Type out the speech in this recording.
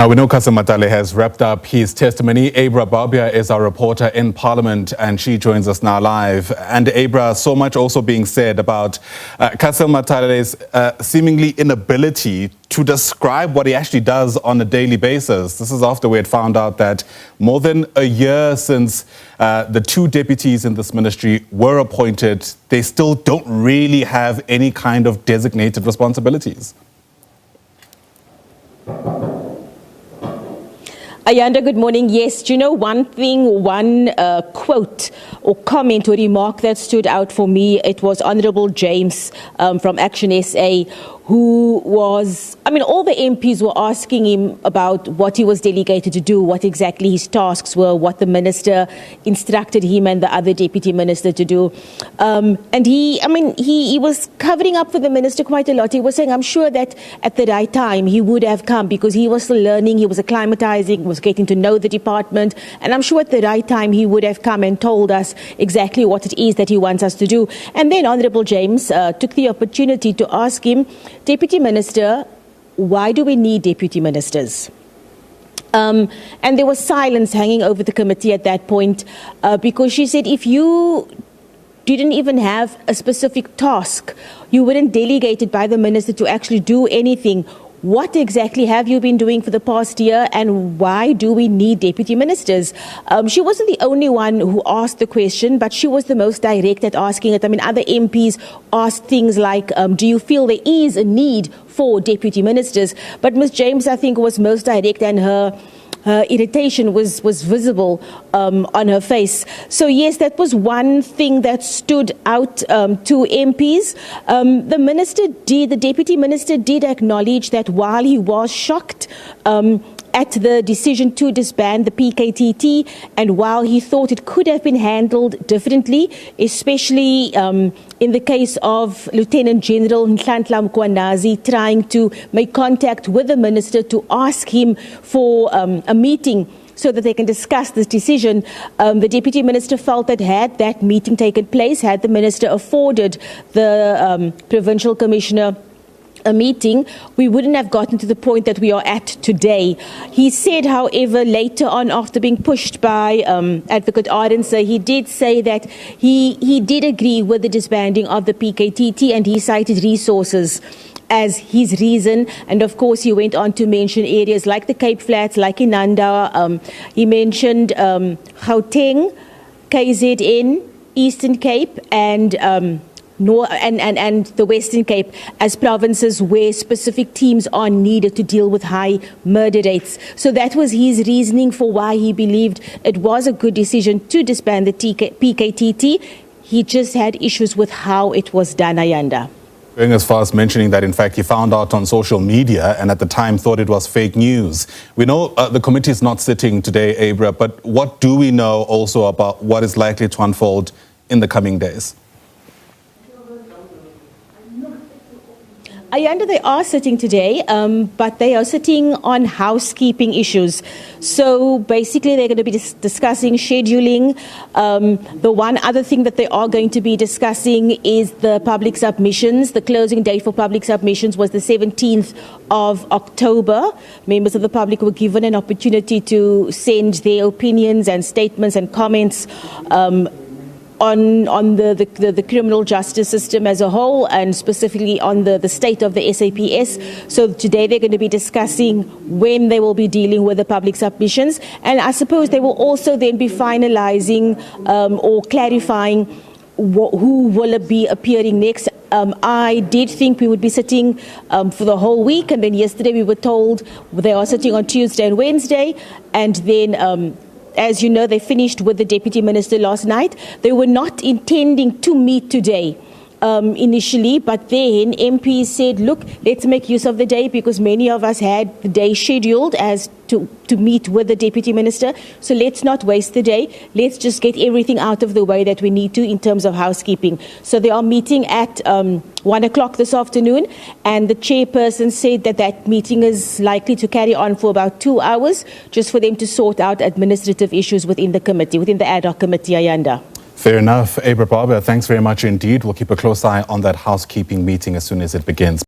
Now, we know Cassel Mathale has wrapped up his testimony. Abra Barbier is our reporter in Parliament, and she joins us now live. And Abra, so much also being said about Cassel Mathale's seemingly inability to describe what he actually does on a daily basis. This is after we had found out that more than a year since the two deputies in this ministry were appointed, they still don't really have any kind of designated responsibilities. Ayanda, good morning. Yes, do you know one thing, one quote or comment or remark that stood out for me? It was Honourable James from Action SA, who was, all the MPs were asking him about what he was delegated to do, what exactly his tasks were, what the minister instructed him and the other deputy minister to do. And he was covering up for the minister quite a lot. He was saying, I'm sure that at the right time he would have come because he was still learning, he was acclimatizing, was getting to know the department. And I'm sure at the right time he would have come and told us exactly what it is that he wants us to do. And then Honourable James took the opportunity to ask him, Deputy Minister, why do we need deputy ministers? And there was silence hanging over the committee at that point because she said, if you didn't even have a specific task, you weren't delegated by the minister to actually do anything. What exactly have you been doing for the past year, and why do we need deputy ministers? She wasn't the only one who asked the question, but she was the most direct at asking it. Other MPs asked things like, do you feel there is a need for deputy ministers? But Ms. James, I think, was most direct, and her irritation was visible on her face. So yes, that was one thing that stood out to MPs. The deputy minister did acknowledge that while he was shocked at the decision to disband the PKTT, and while he thought it could have been handled differently, especially in the case of Lieutenant General Nhlanhla Mkhwanazi trying to make contact with the minister to ask him for a meeting so that they can discuss this decision, the deputy minister felt that had that meeting taken place, had the minister afforded the provincial commissioner a meeting, we wouldn't have gotten to the point that we are at today. He said, however, later on, after being pushed by Advocate Arendse, he did say that he did agree with the disbanding of the PKTT, and he cited resources as his reason. And of course, he went on to mention areas like the Cape Flats, like Inanda. He mentioned Gauteng, KZN, Eastern Cape, and the Western Cape as provinces where specific teams are needed to deal with high murder rates. So that was his reasoning for why he believed it was a good decision to disband the PKTT. He just had issues with how it was done, Ayanda. Going as far as mentioning that, in fact, he found out on social media and at the time thought it was fake news. We know the committee is not sitting today, Abra, but what do we know also about what is likely to unfold in the coming days? Ayanda, they are sitting today, but they are sitting on housekeeping issues. So basically, they're going to be discussing scheduling. The one other thing that they are going to be discussing is the public submissions. The closing date for public submissions was the 17th of October. Members of the public were given an opportunity to send their opinions and statements and comments on the criminal justice system as a whole, and specifically on the state of the SAPS. So today they're going to be discussing when they will be dealing with the public submissions, and I suppose they will also then be finalizing or clarifying who will be appearing next. I did think we would be sitting for the whole week, and then yesterday we were told they are sitting on Tuesday and Wednesday, and then as you know, they finished with the deputy minister last night. They were not intending to meet today initially, but then MPs said, look, let's make use of the day because many of us had the day scheduled as to meet with the deputy minister. So let's not waste the day. Let's just get everything out of the way that we need to in terms of housekeeping. So they are meeting at 1 o'clock this afternoon, and the chairperson said that meeting is likely to carry on for about 2 hours, just for them to sort out administrative issues within the committee, within the Ad Hoc Committee, Ayanda. Fair enough. Abra Barbier, thanks very much indeed. We'll keep a close eye on that housekeeping meeting as soon as it begins.